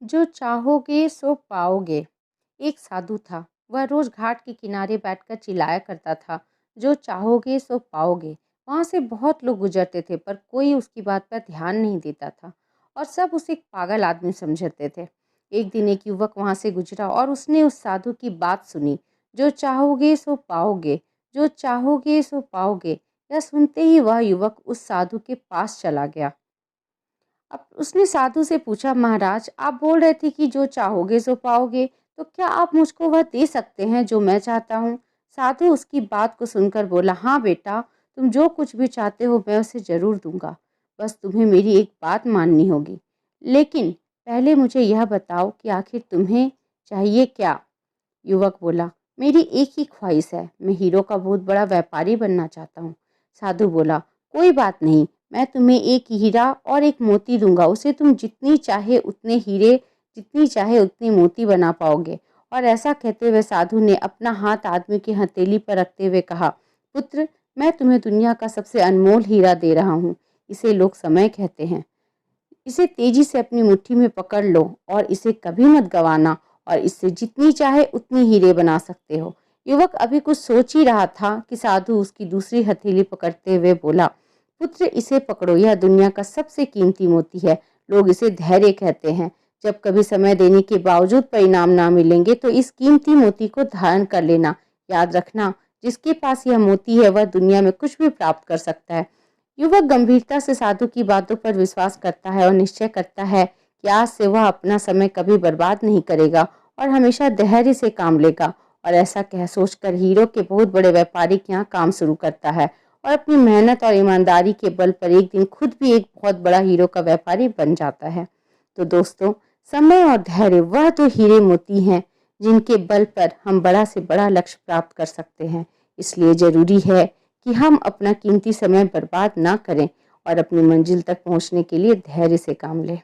जो चाहोगे सो पाओगे। एक साधु था। वह रोज घाट के किनारे बैठकर चिल्लाया करता था, जो चाहोगे सो पाओगे। वहां से बहुत लोग गुजरते थे, पर कोई उसकी बात पर ध्यान नहीं देता था और सब उसे एक पागल आदमी समझते थे। एक दिन एक युवक वहां से गुजरा और उसने उस साधु की बात सुनी, जो चाहोगे सो पाओगे, जो चाहोगे सो पाओगे। यह सुनते ही वह युवक उस साधु के पास चला गया। अब उसने साधु से पूछा, महाराज आप बोल रहे थे कि जो चाहोगे सो पाओगे, तो क्या आप मुझको वह दे सकते हैं जो मैं चाहता हूँ? साधु उसकी बात को सुनकर बोला, हाँ बेटा, तुम जो कुछ भी चाहते हो मैं उसे जरूर दूंगा। बस तुम्हें मेरी एक बात माननी होगी। लेकिन पहले मुझे यह बताओ कि आखिर तुम्हें चाहिए क्या? युवक बोला, मेरी एक ही ख्वाहिश है, मैं हीरो का बहुत बड़ा व्यापारी बनना चाहता हूँ। साधु बोला, कोई बात नहीं, मैं तुम्हें एक हीरा और एक मोती दूंगा। उसे तुम जितनी चाहे उतने हीरे, जितनी चाहे उतनी मोती बना पाओगे। और ऐसा कहते हुए साधु ने अपना हाथ आदमी की हथेली पर रखते हुए कहा, पुत्र, मैं तुम्हें दुनिया का सबसे अनमोल हीरा दे रहा हूँ। इसे लोग समय कहते हैं। इसे तेजी से अपनी मुट्ठी में पकड़ लो और इसे कभी मत गंवाना, और इससे जितनी चाहे उतनी हीरे बना सकते हो। युवक अभी कुछ सोच ही रहा था कि साधु उसकी दूसरी हथेली पकड़ते हुए बोला, पुत्र, इसे पकड़ो, यह दुनिया का सबसे कीमती मोती है। लोग इसे धैर्य कहते हैं। जब कभी समय देने के बावजूद परिणाम ना मिलेंगे तो इस कीमती मोती को धारण कर लेना। याद रखना, जिसके पास यह मोती है वह दुनिया में कुछ भी प्राप्त कर सकता है। युवक गंभीरता से साधु की बातों पर विश्वास करता है और निश्चय करता है कि आज से वह अपना समय कभी बर्बाद नहीं करेगा और हमेशा धैर्य से काम लेगा। और ऐसा कह सोचकर हीरो के बहुत बड़े व्यापारी के यहाँ काम शुरू करता है और अपनी मेहनत और ईमानदारी के बल पर एक दिन खुद भी एक बहुत बड़ा हीरो का व्यापारी बन जाता है। तो दोस्तों, समय और धैर्य वह तो हीरे मोती हैं जिनके बल पर हम बड़ा से बड़ा लक्ष्य प्राप्त कर सकते हैं। इसलिए जरूरी है कि हम अपना कीमती समय बर्बाद ना करें और अपनी मंजिल तक पहुंचने के लिए धैर्य से काम लें।